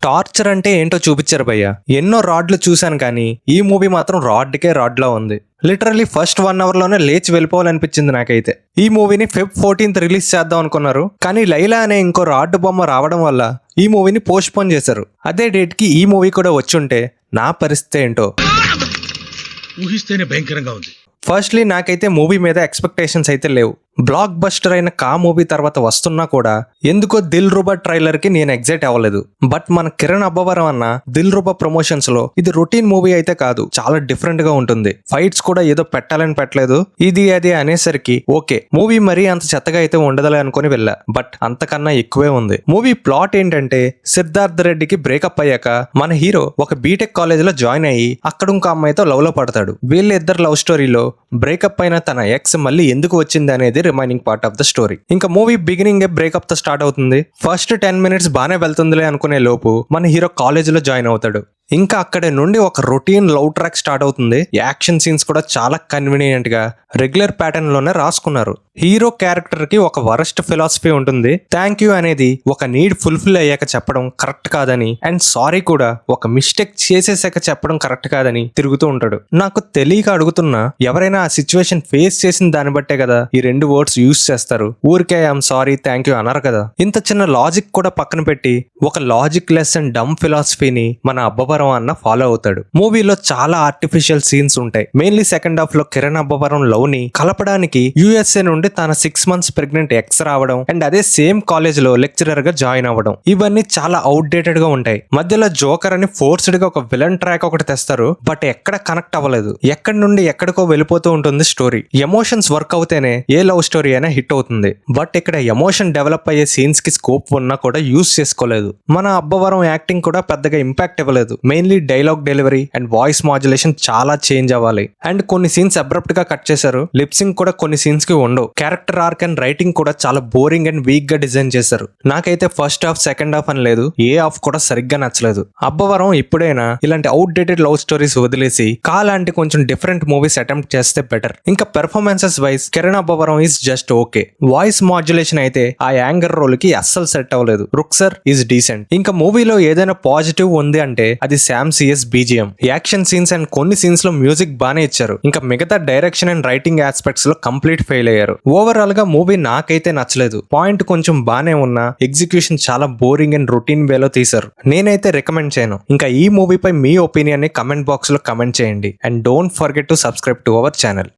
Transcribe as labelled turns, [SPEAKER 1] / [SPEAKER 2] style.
[SPEAKER 1] Torture అంటే ఏంటో చూపించారు భయ్య. ఎన్నో రాడ్లు చూశాను కానీ ఈ మూవీ మాత్రం రాడ్కే రాడ్లా ఉంది. లిటరల్లీ ఫస్ట్ 1 hour లోనే లేచి వెళ్ళిపోవాలనిపించింది నాకైతే. ఈ మూవీని Feb 14th రిలీజ్ చేద్దాం అనుకున్నారు, కానీ లైలా అనే ఇంకో రాడ్ బొమ్మ రావడం వల్ల ఈ మూవీని పోస్ట్ పోన్ చేశారు. అదే డేట్ కి ఈ మూవీ కూడా వచ్చుంటే నా పరిస్థితి ఏంటో
[SPEAKER 2] ఊహిస్తేనే భయంకరంగా ఉంది.
[SPEAKER 1] ఫస్ట్లీ నాకైతే మూవీ మీద ఎక్స్పెక్టేషన్స్ అయితే లేవు. బ్లాక్ బస్టర్ అయిన కా మూవీ తర్వాత వస్తున్నా కూడా ఎందుకో దిల్ రూబా ట్రైలర్ కి నేను ఎగ్జైట్ అవ్వలేదు. బట్ మన కిరణ్ అబ్బవరం అన్న దిల్ రూబా ప్రమోషన్స్ లో ఇది రొటీన్ మూవీ అయితే కాదు, చాలా డిఫరెంట్ గా ఉంటుంది. ఫైట్స్ కూడా ఏదో పెట్టాలని పెట్టలేదు, ఇది అది అనేసరికి ఓకే మూవీ మరీ అంత చెత్తగా అయితే ఉండదులే అనుకుని వెళ్ళా. బట్ అంతకన్నా ఎక్కువే ఉంది. మూవీ ప్లాట్ ఏంటంటే సిద్ధార్థ్ రెడ్డికి బ్రేకప్ అయ్యాక మన హీరో ఒక బీటెక్ కాలేజ్ లో జాయిన్ అయ్యి అక్కడ ఇంకో అమ్మాయితో లవ్ లో పడతాడు. వీళ్ళిద్దరు లవ్ స్టోరీలో బ్రేకప్ అయిన తన ఎక్స్ మళ్ళీ ఎందుకు వచ్చింది అనేది remaining part of the story. ఇంకా మూవీ బిగినింగ్ బ్రేకప్ తో స్టార్ట్ అవుతుంది. ఫస్ట్ 10 minutes బానే వెళ్తుందిలే అనుకునే లోపు మన హీరో కాలేజ్ లో జాయిన్ అవుతాడు. ఇంకా అక్కడి నుండి ఒక రొటీన్ లవ్ ట్రాక్ స్టార్ట్ అవుతుంది. యాక్షన్ సీన్స్ కూడా చాలా కన్వీనియంట్ గా రెగ్యులర్ ప్యాటర్న్ లోనే రాసుకున్నారు. హీరో క్యారెక్టర్ కి ఒక వరస్ట్ ఫిలాసఫీ ఉంటుంది. థ్యాంక్ యూ అనేది ఒక నీడ్ ఫుల్ఫిల్ అయ్యాక చెప్పడం కరెక్ట్ కాదని, అండ్ సారీ కూడా ఒక మిస్టేక్ చేసేసాక చెప్పడం కరెక్ట్ కాదని తిరుగుతూ ఉంటాడు. నాకు తెలియక అడుగుతున్నా, ఎవరైనా ఆ సిచ్యువేషన్ ఫేస్ చేసిన దాన్ని బట్టే కదా ఈ 2 words యూస్ చేస్తారు. ఊరికే ఐఎమ్ సారీ థ్యాంక్ యూ అన్నారు కదా. ఇంత చిన్న లాజిక్ కూడా పక్కన పెట్టి ఒక లాజిక్ లెస్ అండ్ డమ్ ఫిలాసఫీని మన అబ్బవరం అన్న ఫాలో అవుతాడు. మూవీలో చాలా ఆర్టిఫిషియల్ సీన్స్ ఉంటాయి. మెయిన్లీ సెకండ్ హాఫ్ లో కిరణ్ అబ్బవరం లవ్ ని కలపడానికి USA నుండి తన 6 months ప్రెగ్నెంట్ ఎక్స్ రావడం, అండ్ అదే సేమ్ కాలేజ్ లో లెక్చరర్ గా జాయిన్ అవ్వడం, ఇవన్నీ చాలా అవుట్ డేటెడ్ గా ఉంటాయి. మధ్యలో జోకర్ అని ఫోర్స్డ్ గా ఒక విలన్ ట్రాక్ ఒకటి తెస్తారు, బట్ ఎక్కడ కనెక్ట్ అవ్వలేదు. ఎక్కడి నుండి ఎక్కడికో వెళ్ళిపోతూ ఉంటుంది స్టోరీ. ఎమోషన్స్ వర్క్ అవుతేనే ఏ లవ్ స్టోరీ అయినా హిట్ అవుతుంది. బట్ ఇక్కడ ఎమోషన్ డెవలప్ అయ్యే సీన్స్ కి స్కోప్ ఉన్నా కూడా యూస్ చేసుకోలేదు. మన అబ్బవరం యాక్టింగ్ కూడా పెద్దగా ఇంపాక్ట్ ఇవ్వలేదు. Mainly dialogue delivery and voice modulation చాలా చేంజ్ అవ్వాలి. అండ్ కొన్ని సీన్స్ అబ్రప్ట్ గా కట్ చేశారు. లిప్సింగ్ కూడా కొన్ని సీన్స్ కి ఉండవు. క్యారెక్టర్ ఆర్క్ అండ్ రైటింగ్ కూడా చాలా బోరింగ్ అండ్ వీక్ గా డిజైన్ చేశారు. నాకైతే ఫస్ట్ హాఫ్ సెకండ్ హాఫ్ అని లేదు, ఏ హాఫ్ కూడా సరిగ్గా నచ్చలేదు. అబ్బవరం ఇప్పుడైనా ఇలాంటి అవుట్ డేటెడ్ లవ్ స్టోరీస్ వదిలేసి లాంటి కొంచెం డిఫరెంట్ మూవీస్ అటెంప్ట్ చేస్తే బెటర్. ఇంకా performances wise Kiran Abbavaram is just okay. Voice modulation అయితే ఆ యాంగర్ రోల్ కి అస్సలు సెట్ అవ్వలేదు. Ruksar is decent. ఇంకా మూవీలో ఏదైనా పాజిటివ్ ఉంది అంటే అది Sam CS BGM. Action scenes and కొన్ని సీన్స్ లో మ్యూజిక్ బానే ఇచ్చారు. ఇంకా మిగతా డైరెక్షన్ అండ్ రైటింగ్ ఆస్పెక్ట్స్ లో కంప్లీట్ ఫెయిల్ అయ్యారు. ఓవరాల్ గా మూవీ నాకైతే నచ్చలేదు. పాయింట్ కొంచెం బానే ఉన్నా ఎగ్జిక్యూషన్ చాలా బోరింగ్ అండ్ రొటీన్ వేలో తీశారు. నేనైతే రికమెండ్ చేయను. ఇంకా ఈ మూవీపై మీ ఒపీనియన్ ని కమెంట్ బాక్స్ లో కమెంట్ చేయండి. And don't forget to subscribe to our channel.